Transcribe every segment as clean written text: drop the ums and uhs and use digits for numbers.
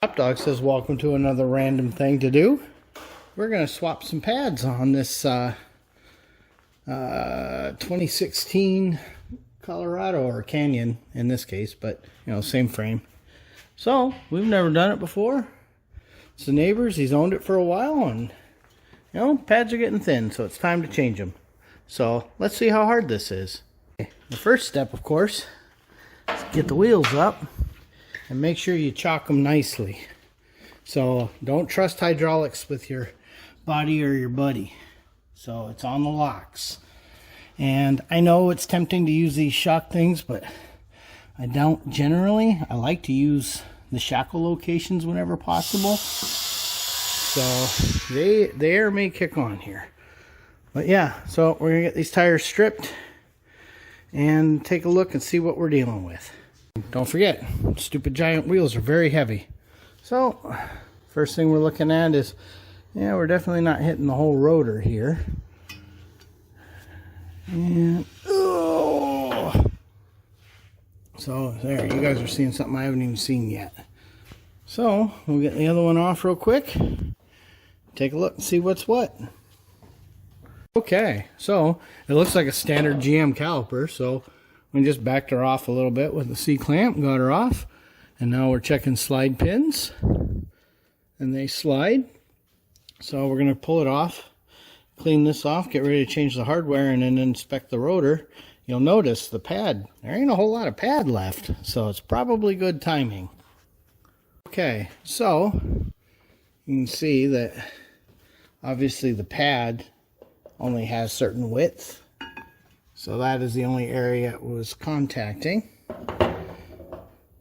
ShopDog says welcome to another random thing to do. We're going to swap some pads on this 2016 Colorado, or Canyon in this case, but you know, same frame. So we've never done it before. It's the neighbor's. He's owned it for a while, and you know, pads are getting thin, so it's time to change them. So let's see how hard this is. The first step, of course, is get the wheels up and make sure you chock them nicely. So don't trust hydraulics with your body or your buddy. So it's on the locks. And I know it's tempting to use these shock things, but I don't generally. I like to use the shackle locations whenever possible. So the air may kick on here. But yeah, so we're gonna get these tires stripped and take a look and see what we're dealing with. Don't forget, stupid giant wheels are very heavy. So first thing we're looking at is, yeah, we're definitely not hitting the whole rotor here. And oh, so there, you guys are seeing something I haven't even seen yet. So we'll get the other one off real quick, take a look and see what's what. Okay, so it looks like a standard GM caliper, so we just backed her off a little bit with the C-clamp, got her off, and now we're checking slide pins, and they slide. So we're going to pull it off, clean this off, get ready to change the hardware, and then inspect the rotor. You'll notice the pad, there ain't a whole lot of pad left, so it's probably good timing. Okay, so you can see that obviously the pad only has certain width, so that is the only area it was contacting.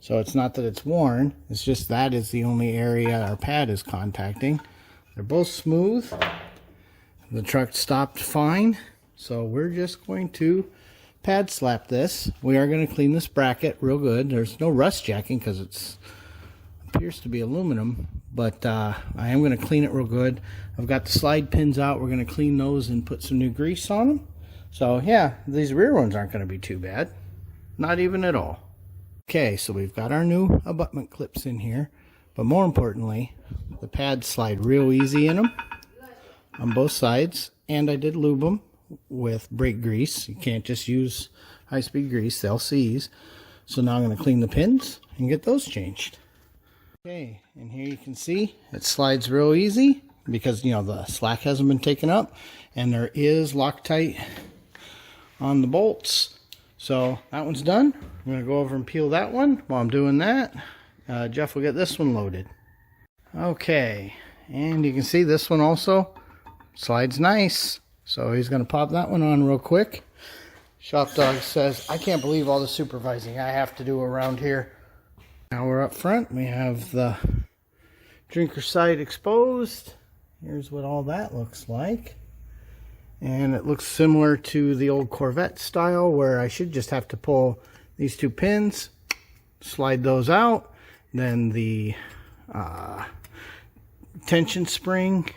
So it's not that it's worn, it's just that is the only area our pad is contacting. They're both smooth. The truck stopped fine, so we're just going to pad slap this. We are going to clean this bracket real good. There's no rust jacking because it appears to be aluminum, but I am going to clean it real good. I've got the slide pins out. We're going to clean those and put some new grease on them. So yeah, these rear ones aren't going to be too bad. Not even at all. Okay, so we've got our new abutment clips in here, but more importantly, the pads slide real easy in them on both sides, and I did lube them with brake grease. You can't just use high-speed grease, they'll seize. So now I'm going to clean the pins and get those changed. Okay, and here you can see it slides real easy because, you know, the slack hasn't been taken up, and there is Loctite on the bolts. So that one's done. I'm going to go over and peel that one. While I'm doing that, Jeff will get this one loaded. Okay, and you can see this one also slides nice. So he's going to pop that one on real quick. ShopDog says, I can't believe all the supervising I have to do around here. Now we're up front. We have the drinker side exposed. Here's what all that looks like. And it looks similar to the old Corvette style, where I should just have to pull these two pins, slide those out, then the tension spring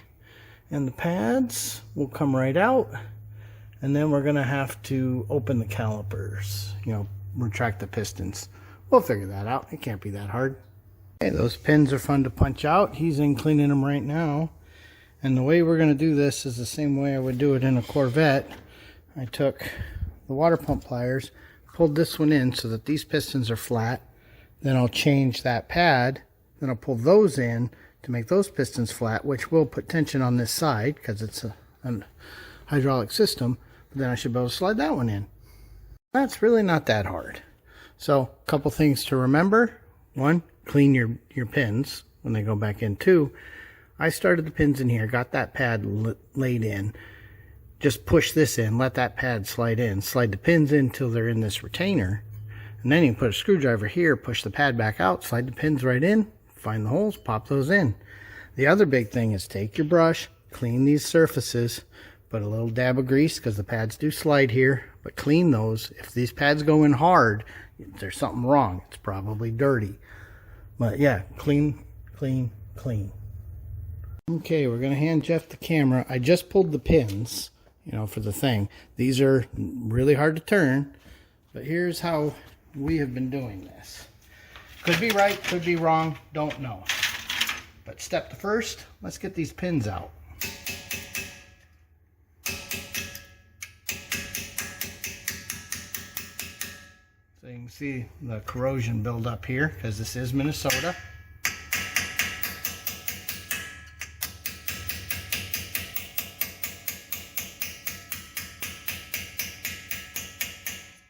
and the pads will come right out, and then we're going to have to open the calipers, you know, retract the pistons. We'll figure that out. It can't be that hard. Okay, those pins are fun to punch out. He's in cleaning them right now. And the way we're going to do this is the same way I would do it in a Corvette. I took the water pump pliers, pulled this one in so that these pistons are flat. Then I'll change that pad. Then I'll pull those in to make those pistons flat, which will put tension on this side because it's a hydraulic system. But then I should be able to slide that one in. That's really not that hard. So a couple things to remember. One, clean your pins when they go back in. Two, I started the pins in here, got that pad laid in. Just push this in, let that pad slide in. Slide the pins in until they're in this retainer. And then you can put a screwdriver here, push the pad back out, slide the pins right in, find the holes, pop those in. The other big thing is take your brush, clean these surfaces, put a little dab of grease because the pads do slide here, but clean those. If these pads go in hard, there's something wrong. It's probably dirty. But yeah, clean, clean, clean. Okay, we're going to hand Jeff the camera. I just pulled the pins, you know, for the thing. These are really hard to turn, but here's how we have been doing this. Could be right, could be wrong, don't know. But step the first, let's get these pins out. So you can see the corrosion build up here because this is Minnesota.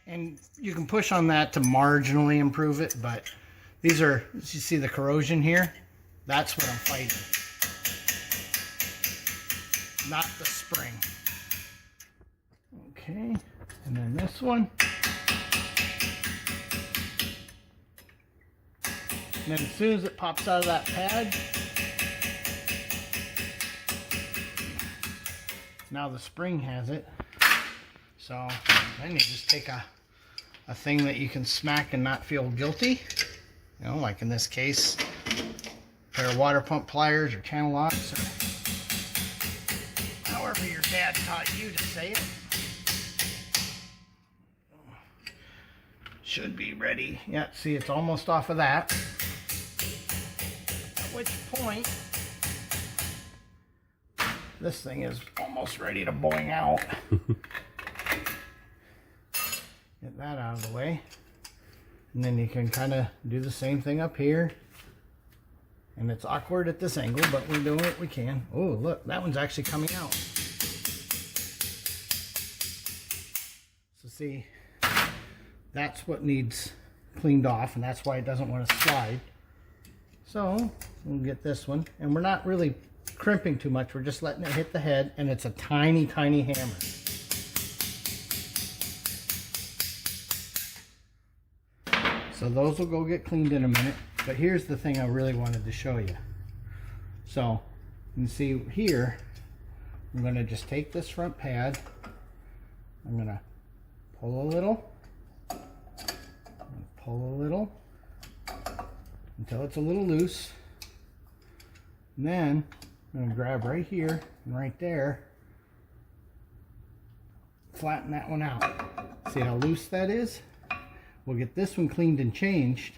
And you can push on that to marginally improve it, but these are, you see the corrosion here? That's what I'm fighting. Not the spring. Okay, and then this one. And then as soon as it pops out of that pad, now the spring has it. So then you just take a thing that you can smack and not feel guilty. You know, like in this case, a pair of water pump pliers or channel locks, or however your dad taught you to say it. Should be ready. Yeah, see, it's almost off of that. At which point, this thing is almost ready to boing out. Get that out of the way. And then you can kind of do the same thing up here. And it's awkward at this angle, but we're doing what we can. Oh, look, that one's actually coming out. So see, that's what needs cleaned off, and that's why it doesn't want to slide. So we'll get this one. And we're not really crimping too much. We're just letting it hit the head, and it's a tiny, tiny hammer. So those will go get cleaned in a minute. But here's the thing I really wanted to show you. So you can see here, I'm going to just take this front pad. I'm going to pull a little, pull a little, until it's a little loose. And then I'm going to grab right here and right there, flatten that one out. See how loose that is? We'll get this one cleaned and changed.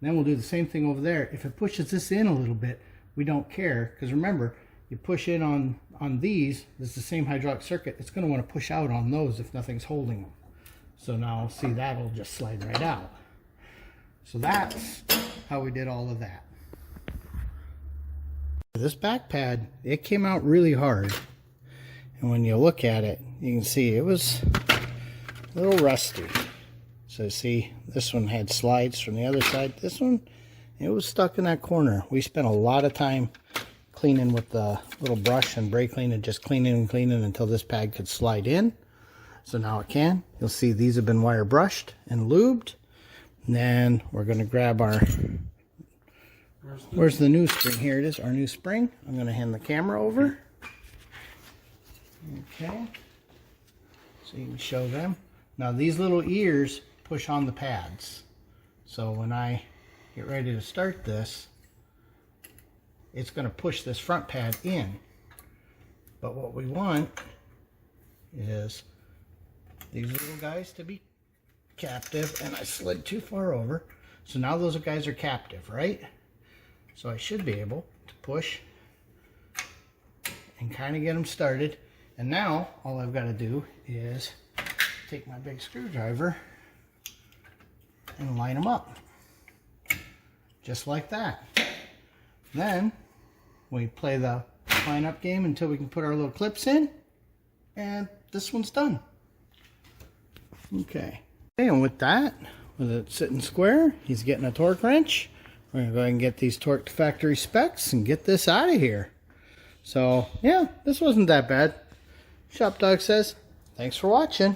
Then we'll do the same thing over there. If it pushes this in a little bit, we don't care. Because remember, you push in on these, this is the same hydraulic circuit, it's going to want to push out on those if nothing's holding them. So now, see, that'll just slide right out. So that's how we did all of that. This back pad, it came out really hard. And when you look at it, you can see it was a little rusty. So see, this one had slides from the other side. This one, it was stuck in that corner. We spent a lot of time cleaning with the little brush and brake clean and just cleaning and cleaning until this pad could slide in. So now it can. You'll see these have been wire brushed and lubed. And then we're going to grab our, where's the new spring? Here it is, our new spring. I'm going to hand the camera over. Okay. So you can show them. Now these little ears push on the pads. So when I get ready to start this, it's going to push this front pad in. But what we want is these little guys to be captive, and I slid too far over. So now those guys are captive, right? So I should be able to push and kind of get them started. And now all I've got to do is take my big screwdriver and line them up. Just like that. Then we play the line up game until we can put our little clips in, and this one's done. Okay, and with that, with it sitting square, he's getting a torque wrench. We're going to go ahead and get these torqued to factory specs and get this out of here. So yeah, this wasn't that bad. ShopDog says, thanks for watching.